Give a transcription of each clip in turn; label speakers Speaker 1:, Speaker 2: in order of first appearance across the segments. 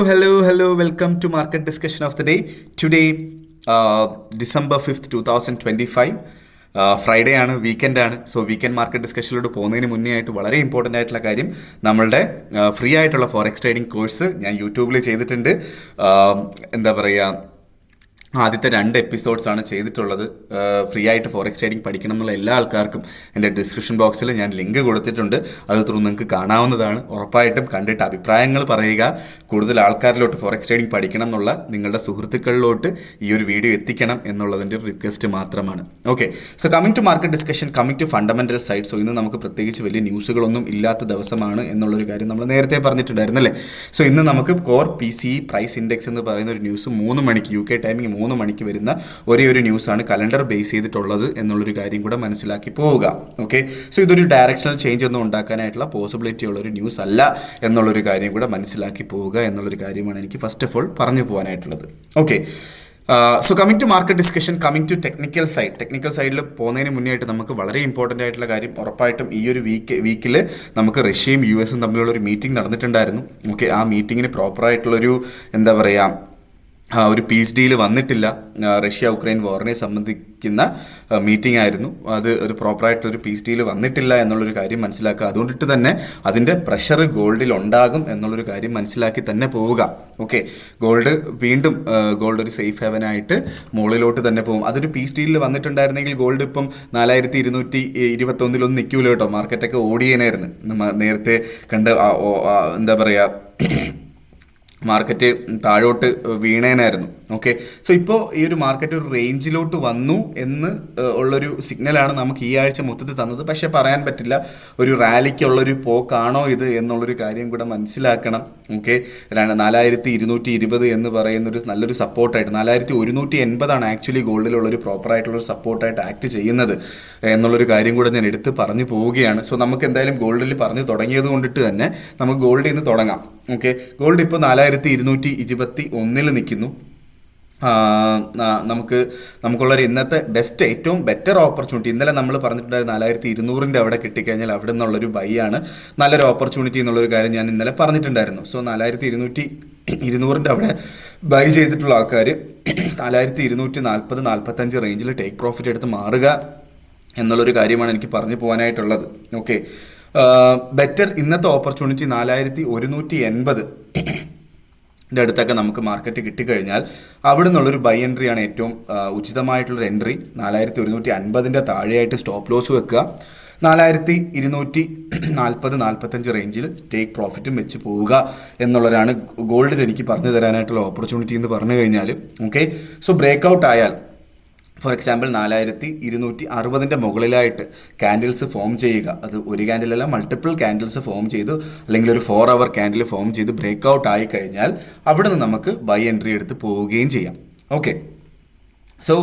Speaker 1: Hello. Welcome to Market Discussion of the Day. Today, December 5th, 2025. Friday ആണ്, weekend ആണ്. So weekend market ഡിസ്കഷനിലോട്ട് പോകുന്നതിന് മുന്നേ ആയിട്ട് വളരെ ഇമ്പോർട്ടൻ്റ് ആയിട്ടുള്ള കാര്യം, നമ്മളുടെ ഫ്രീ ആയിട്ടുള്ള ഫോറക്സ് ട്രേഡിംഗ് കോഴ്സ് ഞാൻ യൂട്യൂബിൽ ചെയ്തിട്ടുണ്ട്. എന്താ പറയുക, ആദ്യത്തെ 2 എപ്പിസോഡ്സാണ് ചെയ്തിട്ടുള്ളത്. ഫ്രീ ആയിട്ട് ഫോറക്സ് ട്രേഡിംഗ് പഠിക്കണം എന്നുള്ള എല്ലാ ആൾക്കാർക്കും എൻ്റെ ഡിസ്ക്രിപ്ഷൻ ബോക്സിൽ ഞാൻ ലിങ്ക് കൊടുത്തിട്ടുണ്ട്. അത് ത്രൂ നിങ്ങൾക്ക് കാണാവുന്നതാണ്. ഉറപ്പായിട്ടും കണ്ടിട്ട് അഭിപ്രായങ്ങൾ പറയുക. കൂടുതൽ ആൾക്കാരിലോട്ട് ഫോറക്സ് ട്രേഡിംഗ് പഠിക്കണം എന്നുള്ള നിങ്ങളുടെ സുഹൃത്തുക്കളിലോട്ട് ഈ ഒരു വീഡിയോ എത്തിക്കണം എന്നുള്ളതിൻ്റെ ഒരു റിക്വസ്റ്റ് മാത്രമാണ്. Okay, so coming to market discussion, coming to fundamental side. So ഇന്ന് നമുക്ക് പ്രത്യേകിച്ച് വലിയ ന്യൂസുകളൊന്നും ഇല്ലാത്ത ദിവസമാണ് എന്നുള്ളൊരു കാര്യം നമ്മൾ നേരത്തെ പറഞ്ഞിട്ടുണ്ടായിരുന്നല്ലേ. സോ ഇന്ന് നമുക്ക് കോർ PCE പ്രൈസ് ഇൻഡെക്സ് എന്ന് പറയുന്ന ഒരു ന്യൂസ് 3 മണിക്ക് UK ടൈമിംഗ് 3 മണിക്ക് വരുന്ന ഒരേ ഒരു ന്യൂസാണ് കലണ്ടർ ബേസ് ചെയ്തിട്ടുള്ളത് എന്നുള്ളൊരു കാര്യം കൂടെ മനസ്സിലാക്കി പോവുക. ഓക്കെ, സോ ഇതൊരു ഡയറക്ഷണൽ ചേഞ്ച് ഒന്നും ഉണ്ടാക്കാനായിട്ടുള്ള പോസിബിലിറ്റി ഉള്ളൊരു ന്യൂസ് അല്ല എന്നുള്ളൊരു കാര്യം കൂടെ മനസ്സിലാക്കി പോവുക എന്നുള്ളൊരു കാര്യമാണ് എനിക്ക് ഫസ്റ്റ് ഓഫ് ഓൾ പറഞ്ഞു പോകാനായിട്ടുള്ളത്. Okay, so coming to market discussion, coming to technical സൈഡിൽ പോകുന്നതിന് മുന്നേ ആയിട്ട് നമുക്ക് വളരെ ഇമ്പോർട്ടൻ്റ് ആയിട്ടുള്ള കാര്യം, ഉറപ്പായിട്ടും ഈ ഒരു വീക്കിൽ നമുക്ക് റഷ്യയും US തമ്മിലുള്ള ഒരു മീറ്റിംഗ് നടന്നിട്ടുണ്ടായിരുന്നു. ഓക്കെ, ആ മീറ്റിങ്ങിന് പ്രോപ്പറായിട്ടുള്ളൊരു എന്താ പറയുക, ഒരു പീസ് ഡീൽ വന്നിട്ടില്ല. റഷ്യ ഉക്രൈൻ വാറിനെ സംബന്ധിക്കുന്ന മീറ്റിംഗ് ആയിരുന്നു അത്. ഒരു പ്രോപ്പറായിട്ടൊരു പീസ് ഡീൽ വന്നിട്ടില്ല എന്നുള്ളൊരു കാര്യം മനസ്സിലാക്കുക. അതുകൊണ്ടിട്ട് തന്നെ അതിൻ്റെ പ്രഷർ ഗോൾഡിൽ ഉണ്ടാകും എന്നുള്ളൊരു കാര്യം മനസ്സിലാക്കി തന്നെ പോവുക. ഓക്കെ, വീണ്ടും ഗോൾഡ് ഒരു സേഫ് ഹെവനായിട്ട് മുകളിലോട്ട് തന്നെ പോകും. അതൊരു പീസ് ഡീലിൽ വന്നിട്ടുണ്ടായിരുന്നെങ്കിൽ ഗോൾഡ് ഇപ്പം 4221 നിൽക്കൂല കേട്ടോ. മാർക്കറ്റൊക്കെ ഓടിയേനായിരുന്നു. നേരത്തെ കണ്ട് എന്താ പറയുക, മാർക്കറ്റ് താഴോട്ട് വീണേനായിരുന്നു. ഓക്കെ, സോ ഇപ്പോൾ ഈ ഒരു മാർക്കറ്റ് ഒരു റേഞ്ചിലോട്ട് വന്നു എന്ന് ഉള്ളൊരു സിഗ്നലാണ് നമുക്ക് ഈ ആഴ്ച മൊത്തത്തിൽ തന്നത്. പക്ഷേ പറയാൻ പറ്റില്ല ഒരു റാലിക്കുള്ളൊരു പോക്കാണോ ഇത് എന്നുള്ളൊരു കാര്യം കൂടെ മനസ്സിലാക്കണം. ഓക്കെ, 4220 എന്ന് പറയുന്നൊരു നല്ലൊരു സപ്പോർട്ടായിട്ട്, 4180 ആക്ച്വലി ഗോൾഡിലുള്ളൊരു പ്രോപ്പറായിട്ടുള്ളൊരു സപ്പോർട്ടായിട്ട് ആക്ട് ചെയ്യുന്നത് എന്നുള്ളൊരു കാര്യം കൂടെ ഞാൻ എടുത്ത് പറഞ്ഞു പോവുകയാണ്. സോ നമുക്ക് എന്തായാലും ഗോൾഡിൽ പറഞ്ഞു തുടങ്ങിയത് കൊണ്ടിട്ട് തന്നെ നമുക്ക് ഗോൾഡിൽ നിന്ന് തുടങ്ങാം. ഓക്കെ, ഗോൾഡ് ഇപ്പോൾ 4221 നിൽക്കുന്നു. നമുക്കുള്ളൊരു ഇന്നത്തെ ഏറ്റവും ബെറ്റർ ഓപ്പർച്യൂണിറ്റി, ഇന്നലെ നമ്മൾ പറഞ്ഞിട്ടുണ്ടായിരുന്നു 4200 അവിടെ കിട്ടിക്കഴിഞ്ഞാൽ അവിടെ നിന്നുള്ളൊരു ബൈ ആണ് നല്ലൊരു ഓപ്പർച്യൂണിറ്റി എന്നുള്ളൊരു കാര്യം ഞാൻ ഇന്നലെ പറഞ്ഞിട്ടുണ്ടായിരുന്നു. സോ 4200 അവിടെ ബൈ ചെയ്തിട്ടുള്ള ആൾക്കാർ 4240-45 റേഞ്ചിൽ ടേക്ക് പ്രോഫിറ്റ് എടുത്ത് മാറുക എന്നുള്ളൊരു കാര്യമാണ് എനിക്ക് പറഞ്ഞു പോകാനായിട്ടുള്ളത്. ഓക്കെ, ബെറ്റർ ഇന്നത്തെ ഓപ്പർച്യൂണിറ്റി 4180 അടുത്തൊക്കെ നമുക്ക് മാർക്കറ്റ് കിട്ടിക്കഴിഞ്ഞാൽ അവിടെ നിന്നുള്ളൊരു ബൈ എൻട്രിയാണ് ഏറ്റവും ഉചിതമായിട്ടുള്ളൊരു എൻട്രി. 4150 താഴെയായിട്ട് സ്റ്റോപ്പ് ലോസ് വെക്കുക. 4240-45 റേഞ്ചിൽ ടേക്ക് പ്രോഫിറ്റും വെച്ച് പോവുക എന്നുള്ളതാണ് ഗോൾഡിൽ എനിക്ക് പറഞ്ഞു തരാനായിട്ടുള്ള ഓപ്പർച്യൂണിറ്റി എന്ന് പറഞ്ഞു കഴിഞ്ഞാൽ. ഓക്കെ, സോ ബ്രേക്ക് ഔട്ട് ആയാൽ ഫോർ എക്സാമ്പിൾ 4260 മുകളിലായിട്ട് ക്യാൻഡിൽസ് ഫോം ചെയ്യുക. അത് ഒരു ക്യാൻഡിലല്ല, മൾട്ടിപ്പിൾ ക്യാൻഡിൽസ് ഫോം ചെയ്തു അല്ലെങ്കിൽ ഒരു 4 അവർ ക്യാൻഡിൽ ഫോം ചെയ്ത് ബ്രേക്ക് ഔട്ട് ആയി കഴിഞ്ഞാൽ അവിടെ നിന്ന് നമുക്ക് ബൈ എൻട്രി എടുത്ത് പോവുകയും ചെയ്യാം. ഓക്കെ, സോ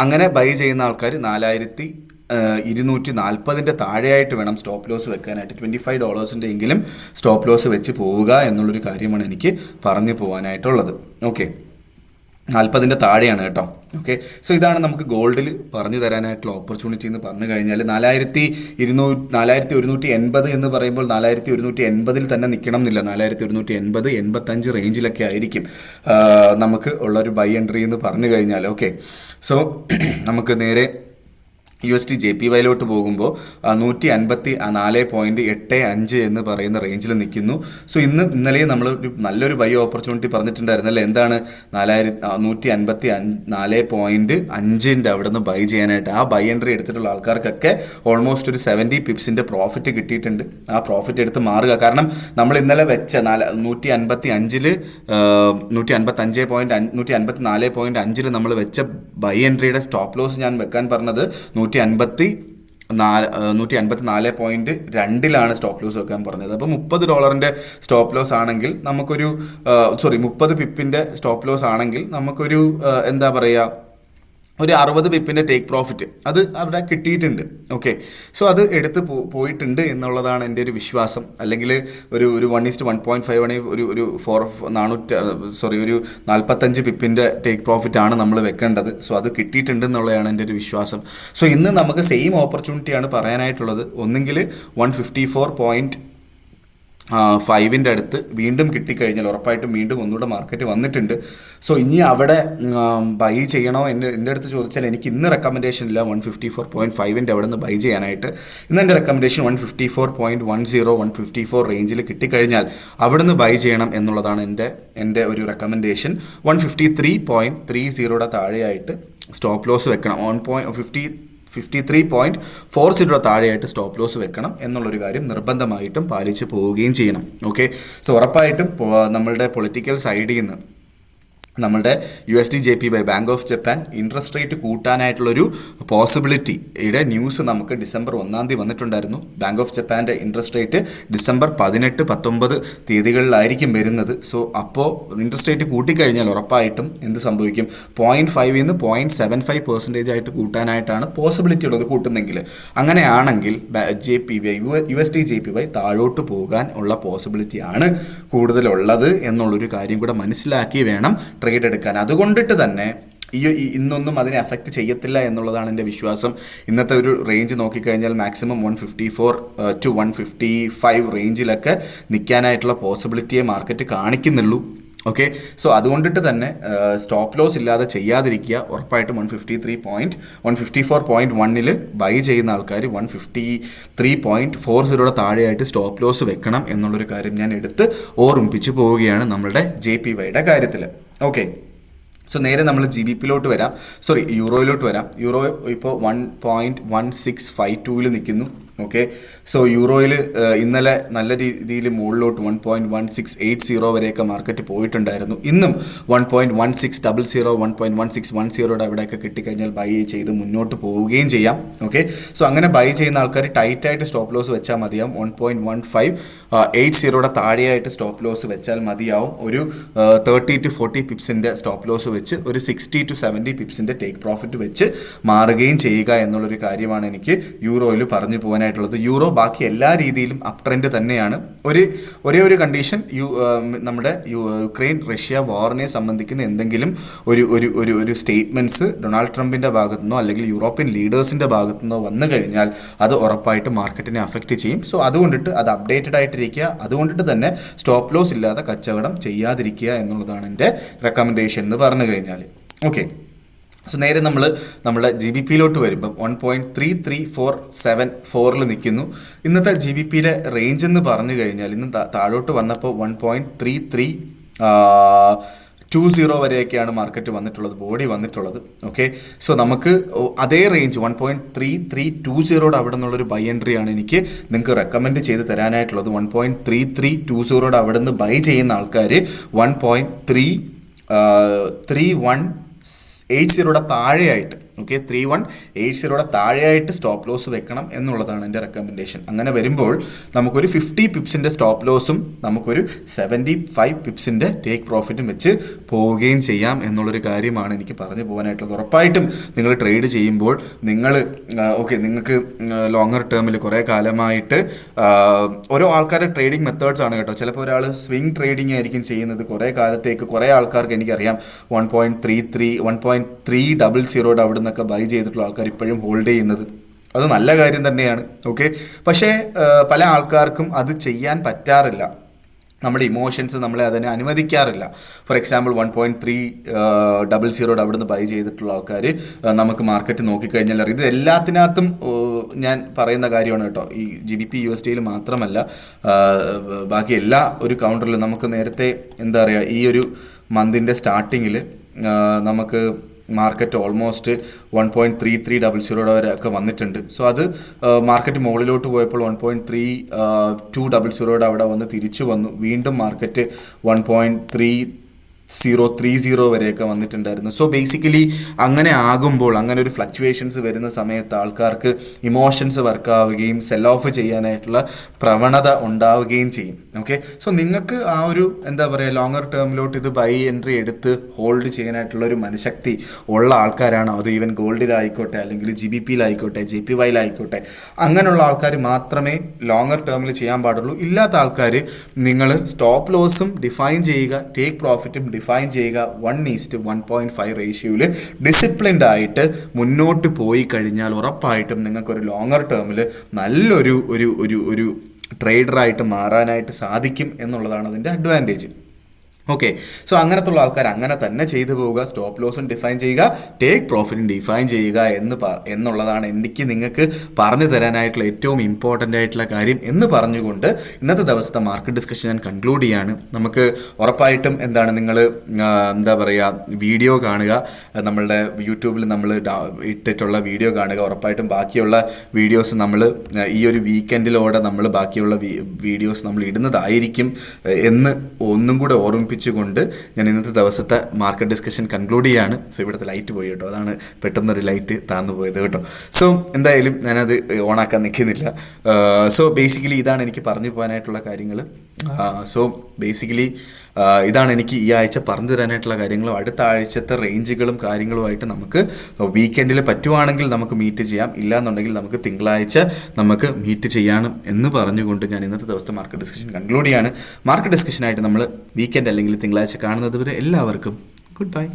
Speaker 1: അങ്ങനെ ബൈ ചെയ്യുന്ന ആൾക്കാർ 4240 താഴെയായിട്ട് വേണം സ്റ്റോപ്പ് ലോസ് വെക്കാനായിട്ട്. $25 എങ്കിലും സ്റ്റോപ്പ് ലോസ് വെച്ച് പോവുക എന്നുള്ളൊരു കാര്യമാണ് എനിക്ക് പറഞ്ഞു പോകാനായിട്ടുള്ളത്. ഓക്കെ, 40 താഴെയാണ് കേട്ടോ. ഓക്കെ, സോ ഇതാണ് നമുക്ക് ഗോൾഡിൽ പറഞ്ഞു തരാനായിട്ടുള്ള ഓപ്പർച്യൂണിറ്റി എന്ന് പറഞ്ഞു കഴിഞ്ഞാൽ. 4180 എന്ന് പറയുമ്പോൾ 4180 തന്നെ നിൽക്കണം എന്നില്ല. 4180-85 റേഞ്ചിലൊക്കെ ആയിരിക്കും നമുക്ക് ഉള്ളൊരു ബൈ എൻട്രി എന്ന് പറഞ്ഞു കഴിഞ്ഞാൽ. ഓക്കെ, സോ നമുക്ക് നേരെ USD JPYയിലോട്ട് പോകുമ്പോൾ 154.85 എന്ന് പറയുന്ന റേഞ്ചിൽ നിൽക്കുന്നു. സോ ഇന്നലെ നമ്മൾ നല്ലൊരു ബൈ ഓപ്പർച്യൂണിറ്റി പറഞ്ഞിട്ടുണ്ടായിരുന്നല്ലേ. എന്താണ് 154.5 അവിടെ നിന്ന് ബൈ ചെയ്യാനായിട്ട്. ആ ബൈ എൻട്രി എടുത്തിട്ടുള്ള ആൾക്കാർക്കൊക്കെ ഓൾമോസ്റ്റ് ഒരു 70 പിപ്സിൻ്റെ പ്രോഫിറ്റ് കിട്ടിയിട്ടുണ്ട്. ആ പ്രോഫിറ്റ് എടുത്ത് മാറുക. കാരണം നമ്മൾ ഇന്നലെ വെച്ച 154.5 നമ്മൾ വെച്ച ബൈ എൻട്രിയുടെ സ്റ്റോപ്പ് ലോസ് ഞാൻ വെക്കാൻ പറഞ്ഞത് 154.2 സ്റ്റോപ്പ് ലോസ് വെക്കാൻ പറഞ്ഞത്. അപ്പോൾ $30 സ്റ്റോപ്പ് ലോസ് ആണെങ്കിൽ നമുക്കൊരു 30 പിപ്പിൻ്റെ സ്റ്റോപ്പ് ലോസ് ആണെങ്കിൽ നമുക്കൊരു എന്താ പറയുക, ഒരു 60 പിപ്പിൻ്റെ ടേക്ക് പ്രോഫിറ്റ് അത് അവിടെ കിട്ടിയിട്ടുണ്ട്. ഓക്കെ, സോ അത് എടുത്ത് പോയിട്ടുണ്ട് എന്നുള്ളതാണ് എൻ്റെ ഒരു വിശ്വാസം. അല്ലെങ്കിൽ ഒരു 1:1.5 ആണെങ്കിൽ ഒരു 45 പിപ്പിൻ്റെ ടേക്ക് പ്രോഫിറ്റാണ് നമ്മൾ വെക്കേണ്ടത്. സോ അത് കിട്ടിയിട്ടുണ്ട് എന്നുള്ളതാണ് എൻ്റെ ഒരു വിശ്വാസം. സോ ഇന്ന് നമുക്ക് സെയിം ഓപ്പർച്യൂണിറ്റിയാണ് പറയാനായിട്ടുള്ളത്. ഒന്നെങ്കിൽ 154. ഫൈവിൻ്റെ അടുത്ത് വീണ്ടും കിട്ടിക്കഴിഞ്ഞാൽ ഉറപ്പായിട്ടും വീണ്ടും ഒന്നുകൂടെ മാർക്കറ്റ് വന്നിട്ടുണ്ട്. സോ ഇനി അവിടെ ബൈ ചെയ്യണോ എൻ്റെ അടുത്ത് ചോദിച്ചാൽ എനിക്ക് ഇന്ന് റെക്കമെൻഡേഷൻ ഇല്ല 154.5 അവിടെ നിന്ന് ബൈ ചെയ്യാനായിട്ട്. ഇന്ന് എൻ്റെ റെക്കമെൻഡേഷൻ 154.10 154 റേഞ്ചിൽ കിട്ടിക്കഴിഞ്ഞാൽ അവിടെ നിന്ന് ബൈ ചെയ്യണം എന്നുള്ളതാണ് എൻ്റെ ഒരു റെക്കമെൻഡേഷൻ. 153.30 താഴെയായിട്ട് സ്റ്റോപ്പ് ലോസ് വെക്കണം. 53.40 താഴെയായിട്ട് സ്റ്റോപ്പ് ലോസ് വെക്കണം എന്നുള്ളൊരു കാര്യം നിർബന്ധമായിട്ടും പാലിച്ച് പോവുകയും ചെയ്യണം. ഓക്കെ, സോ ഉറപ്പായിട്ടും നമ്മളുടെ പൊളിറ്റിക്കൽ സൈഡിൽ നിന്ന് നമ്മളുടെ USD/JPY bank of Japan interest rate കൂട്ടാനായിട്ടുള്ളൊരു പോസിബിലിറ്റിയുടെ ന്യൂസ് നമുക്ക് ഡിസംബർ 1 വന്നിട്ടുണ്ടായിരുന്നു. ബാങ്ക് ഓഫ് ജപ്പാൻ്റെ ഇൻട്രസ്റ്റ് റേറ്റ് ഡിസംബർ 18, 19 തീയതികളിലായിരിക്കും വരുന്നത്. സോ അപ്പോൾ ഇൻട്രസ്റ്റ് റേറ്റ് കൂട്ടിക്കഴിഞ്ഞാൽ ഉറപ്പായിട്ടും എന്ത് സംഭവിക്കും? 0.5 നിന്ന് 0.75% ആയിട്ട് കൂട്ടാനായിട്ടാണ് പോസിബിലിറ്റി ഉള്ളത് കൂട്ടുന്നെങ്കിൽ. അങ്ങനെയാണെങ്കിൽ USD/JPY താഴോട്ട് പോകാൻ ഉള്ള പോസിബിലിറ്റിയാണ് കൂടുതലുള്ളത് എന്നുള്ളൊരു കാര്യം കൂടെ മനസ്സിലാക്കി വേണം ട്രേഡ് എടുക്കാൻ. അതുകൊണ്ടിട്ട് തന്നെ ഇന്നൊന്നും അതിനെ അഫക്റ്റ് ചെയ്യത്തില്ല എന്നുള്ളതാണ് എൻ്റെ വിശ്വാസം. ഇന്നത്തെ ഒരു റേഞ്ച് നോക്കിക്കഴിഞ്ഞാൽ മാക്സിമം 154 to 155 റേഞ്ചിലൊക്കെ നിൽക്കാനായിട്ടുള്ള പോസിബിലിറ്റിയെ മാർക്കറ്റ് കാണിക്കുന്നുള്ളൂ. ഓക്കെ, സോ അതുകൊണ്ടിട്ട് തന്നെ സ്റ്റോപ്പ് ലോസ് ഇല്ലാതെ ചെയ്യാതിരിക്കുക. ഉറപ്പായിട്ടും 154.1 ബൈ ചെയ്യുന്ന ആൾക്കാർ 153.40 താഴെയായിട്ട് സ്റ്റോപ്പ് ലോസ് വെക്കണം എന്നുള്ളൊരു കാര്യം ഞാൻ എടുത്ത് ഓർമ്മിപ്പിച്ച് പോവുകയാണ് നമ്മളുടെ JPYയുടെ കാര്യത്തിൽ. ഓക്കെ, സോ നേരെ നമ്മൾ GBPയിലോട്ട് വരാം, യൂറോയിലോട്ട് വരാം. യൂറോ ഇപ്പോൾ 1.1652 നിൽക്കുന്നു. ഓക്കെ, സോ യൂറോയിൽ ഇന്നലെ നല്ല രീതിയിൽ മുകളിലോട്ട് 1.1680 വരെയൊക്കെ മാർക്കറ്റ് പോയിട്ടുണ്ടായിരുന്നു. ഇന്നും 1.1600 1.1610 അവിടെയൊക്കെ കിട്ടിക്കഴിഞ്ഞാൽ ബൈ ചെയ്ത് മുന്നോട്ട് പോവുകയും ചെയ്യാം. ഓക്കെ, സോ അങ്ങനെ ബൈ ചെയ്യുന്ന ആൾക്കാർ ടൈറ്റായിട്ട് സ്റ്റോപ്പ് ലോസ് വെച്ചാൽ മതിയാവും. 1.1580 താഴെയായിട്ട് സ്റ്റോപ്പ് ലോസ് വെച്ചാൽ മതിയാവും. ഒരു 30 to 40 പിപ്സിൻ്റെ സ്റ്റോപ്പ് ലോസ് വെച്ച് ഒരു 60 to 70 പിപ്സിൻ്റെ ടേക്ക് പ്രോഫിറ്റ് വെച്ച് മാറുകയും ചെയ്യുക എന്നുള്ളൊരു കാര്യമാണ് എനിക്ക് യൂറോയിൽ പറഞ്ഞു പോകാനായിട്ടുള്ളത്. യൂറോ ബാക്കി എല്ലാ രീതിയിലും അപ് ട്രെൻഡ് തന്നെയാണ്. ഒരേ ഒരു കണ്ടീഷൻ, നമ്മുടെ യുക്രൈൻ റഷ്യ വാറിനെ സംബന്ധിക്കുന്ന എന്തെങ്കിലും ഒരു സ്റ്റേറ്റ്മെൻറ്റ്സ് ഡൊണാൾഡ് ട്രംപിൻ്റെ ഭാഗത്തുനിന്നോ അല്ലെങ്കിൽ യൂറോപ്യൻ ലീഡേഴ്സിൻ്റെ ഭാഗത്തുനിന്നോ വന്നു കഴിഞ്ഞാൽ അത് ഉറപ്പായിട്ട് മാർക്കറ്റിനെ അഫക്റ്റ് ചെയ്യും. സോ അതുകൊണ്ടിട്ട് അത് അപ്ഡേറ്റഡ് ആയിട്ടിരിക്കുക. അതുകൊണ്ടിട്ട് തന്നെ സ്റ്റോപ്പ് ലോസ് ഇല്ലാതെ കച്ചവടം ചെയ്യാതിരിക്കുക എന്നുള്ളതാണ് എൻ്റെ റെക്കമെൻഡേഷൻ എന്ന് പറഞ്ഞു കഴിഞ്ഞാൽ. ഓക്കെ, സോ നേരെ നമ്മുടെ GBPയിലോട്ട് വരുമ്പം 1.3347 നിൽക്കുന്നു. ഇന്നത്തെ GBPയിലെ റേഞ്ച് എന്ന് പറഞ്ഞു കഴിഞ്ഞാൽ ഇന്ന് താഴോട്ട് വന്നപ്പോൾ 1.3320 വരെയൊക്കെയാണ് മാർക്കറ്റ് വന്നിട്ടുള്ളത്, ബോഡി വന്നിട്ടുള്ളത്. ഓക്കെ, സോ നമുക്ക് അതേ റേഞ്ച് 1.3320 അവിടെ നിന്നുള്ളൊരു ബൈ എൻട്രി ആണ് എനിക്ക് നിങ്ങൾക്ക് റെക്കമെൻഡ് ചെയ്ത് തരാനായിട്ടുള്ളത്. 1.3320 അവിടെ നിന്ന് ബൈ ചെയ്യുന്ന ആൾക്കാർ 1.3180 താഴെയായിട്ട്, ഓക്കെ, 3180 താഴെയായിട്ട് സ്റ്റോപ്പ് ലോസ് വെക്കണം എന്നുള്ളതാണ് എൻ്റെ റെക്കമെൻഡേഷൻ. അങ്ങനെ വരുമ്പോൾ നമുക്കൊരു 50 പിപ്സിൻ്റെ സ്റ്റോപ്പ് ലോസും നമുക്കൊരു 75 പിപ്സിൻ്റെ ടേക്ക് പ്രോഫിറ്റും വെച്ച് പോവുകയും ചെയ്യാം എന്നുള്ളൊരു കാര്യമാണ് എനിക്ക് പറഞ്ഞു പോകാനായിട്ടുള്ളത്. ഉറപ്പായിട്ടും നിങ്ങൾ ട്രേഡ് ചെയ്യുമ്പോൾ നിങ്ങൾക്ക് ലോങ്ങർ ടേമിൽ കുറേ കാലമായിട്ട് ഓരോ ആൾക്കാരുടെ ട്രേഡിംഗ് മെത്തേഡ്സ് ആണ് കേട്ടോ. ചിലപ്പോൾ ഒരാൾ സ്വിംഗ് ട്രേഡിംഗ് ആയിരിക്കും ചെയ്യുന്നത് കുറേ കാലത്തേക്ക്. കുറേ ആൾക്കാർക്ക് എനിക്കറിയാം 1.300 അവിടെ നിന്നൊക്കെ ബൈ ചെയ്തിട്ടുള്ള ആൾക്കാർ ഇപ്പോഴും ഹോൾഡ് ചെയ്യുന്നത്. അത് നല്ല കാര്യം തന്നെയാണ്. ഓക്കെ, പക്ഷേ പല ആൾക്കാർക്കും അത് ചെയ്യാൻ പറ്റാറില്ല. നമ്മുടെ ഇമോഷൻസ് നമ്മളെ അതിനെ അനുവദിക്കാറില്ല. ഫോർ എക്സാമ്പിൾ 1.300 അവിടെ നിന്ന് ബൈ ചെയ്തിട്ടുള്ള ആൾക്കാർ നമുക്ക് മാർക്കറ്റ് നോക്കിക്കഴിഞ്ഞാൽ അറിയാം. ഇത് എല്ലാത്തിനകത്തും ഞാൻ പറയുന്ന കാര്യമാണ് കേട്ടോ. ഈ GBP USDയിൽ മാത്രമല്ല, ബാക്കി എല്ലാ ഒരു കൗണ്ടറിലും നമുക്ക് നേരത്തെ ഈ ഒരു മന്തിൻ്റെ സ്റ്റാർട്ടിങ്ങിൽ നമുക്ക് മാർക്കറ്റ് ഓൾമോസ്റ്റ് 1.3300 വരെ ഒക്കെ വന്നിട്ടുണ്ട്. സോ അത് മാർക്കറ്റ് മുകളിലോട്ട് പോയപ്പോൾ 1.3200 അവിടെ വന്ന് തിരിച്ചു വന്നു. വീണ്ടും മാർക്കറ്റ് 1.3030 വരെയൊക്കെ വന്നിട്ടുണ്ടായിരുന്നു. സോ ബേസിക്കലി അങ്ങനെ ആകുമ്പോൾ, അങ്ങനെ ഒരു ഫ്ലക്ച്വേഷൻസ് വരുന്ന സമയത്ത് ആൾക്കാർക്ക് ഇമോഷൻസ് വർക്കാവുകയും സെൽ ഓഫ് ചെയ്യാനായിട്ടുള്ള പ്രവണത ഉണ്ടാവുകയും ചെയ്യും. ഓക്കെ, സോ നിങ്ങൾക്ക് ആ ഒരു ലോങ്ങർ ടേമിലോട്ട് ഇത് ബൈ എൻട്രി എടുത്ത് ഹോൾഡ് ചെയ്യാനായിട്ടുള്ള ഒരു മനഃശക്തി ഉള്ള ആൾക്കാരാണോ, അത് ഈവൻ ഗോൾഡിലായിക്കോട്ടെ അല്ലെങ്കിൽ GBPയിലായിക്കോട്ടെ JPYയിലായിക്കോട്ടെ, അങ്ങനെയുള്ള ആൾക്കാർ മാത്രമേ ലോങ്ങർ ടേമിൽ ചെയ്യാൻ പാടുള്ളൂ. ഇല്ലാത്ത ആൾക്കാർ നിങ്ങൾ സ്റ്റോപ്പ് ലോസും ഡിഫൈൻ ചെയ്യുക, ടേക്ക് പ്രോഫിറ്റും ഡിഫൈൻ ചെയ്യുക. 1:1.5 റേഷ്യോയിൽ ഡിസിപ്ലിൻഡ് ആയിട്ട് മുന്നോട്ട് പോയി കഴിഞ്ഞാൽ ഉറപ്പായിട്ടും നിങ്ങൾക്കൊരു ലോങ്ങർ ടേമിൽ നല്ലൊരു ട്രേഡറായിട്ട് മാറാനായിട്ട് സാധിക്കും എന്നുള്ളതാണ് അതിൻ്റെ അഡ്വാൻറ്റേജ്. ഓക്കെ, സോ അങ്ങനത്തുള്ള ആൾക്കാർ അങ്ങനെ തന്നെ ചെയ്തു പോവുക. സ്റ്റോപ്പ് ലോസും ഡിഫൈൻ ചെയ്യുക, ടേക്ക് പ്രോഫിറ്റും ഡിഫൈൻ ചെയ്യുക എന്നുള്ളതാണ് എനിക്ക് നിങ്ങൾക്ക് പറഞ്ഞു തരാനായിട്ടുള്ള ഏറ്റവും ഇമ്പോർട്ടൻ്റ് ആയിട്ടുള്ള കാര്യം എന്ന് പറഞ്ഞുകൊണ്ട് ഇന്നത്തെ ദിവസത്തെ മാർക്കറ്റ് ഡിസ്കഷൻ ഞാൻ കൺക്ലൂഡ് ചെയ്യാണ്. നമുക്ക് ഉറപ്പായിട്ടും നിങ്ങൾ എന്താ പറയുക, വീഡിയോ കാണുക, നമ്മളുടെ യൂട്യൂബിൽ നമ്മൾ ഇട്ടിട്ടുള്ള വീഡിയോ കാണുക. ഉറപ്പായിട്ടും ബാക്കിയുള്ള വീഡിയോസ് നമ്മൾ ഈ ഒരു വീക്കെൻഡിലോടെ നമ്മൾ ബാക്കിയുള്ള വീഡിയോസ് നമ്മൾ ഇടുന്നതായിരിക്കും എന്ന് ഒന്നും കൂടെ ഓർമ്മിപ്പിച്ചുകൊണ്ട് ഞാൻ ഇന്നത്തെ ദിവസത്തെ മാർക്കറ്റ് ഡിസ്കഷൻ കൺക്ലൂഡ് ചെയ്യാണ്. സോ ഇവിടുത്തെ ലൈറ്റ് പോയി കേട്ടോ, അതാണ് പെട്ടെന്നൊരു ലൈറ്റ് താന്നു പോയത് കേട്ടോ. സോ എന്തായാലും ഞാനത് ഓണാക്കാൻ നിൽക്കുന്നില്ല. സോ ബേസിക്കലി ഇതാണ് എനിക്ക് പറഞ്ഞു പോകാനായിട്ടുള്ള കാര്യങ്ങൾ. സോ ബേസിക്കലി ഇതാണ് എനിക്ക് ഈ ആഴ്ച പറഞ്ഞു തരാനായിട്ടുള്ള കാര്യങ്ങളും അടുത്ത ആഴ്ചത്തെ റേഞ്ചുകളും കാര്യങ്ങളുമായിട്ട് നമുക്ക് വീക്കെൻഡിൽ പറ്റുവാണെങ്കിൽ നമുക്ക് മീറ്റ് ചെയ്യാം, ഇല്ലാന്നുണ്ടെങ്കിൽ നമുക്ക് തിങ്കളാഴ്ച നമുക്ക് മീറ്റ് ചെയ്യണം എന്ന് പറഞ്ഞുകൊണ്ട് ഞാൻ ഇന്നത്തെ ദിവസത്തെ മാർക്കറ്റ് ഡിസ്കഷൻ കൺക്ലൂഡ് ചെയ്യാണ്. മാർക്കറ്റ് ഡിസ്കഷനായിട്ട് നമ്മൾ വീക്കെൻഡ് അല്ലെങ്കിൽ തിങ്കളാഴ്ച കാണുന്നത് വരെ എല്ലാവർക്കും ഗുഡ് ബൈ.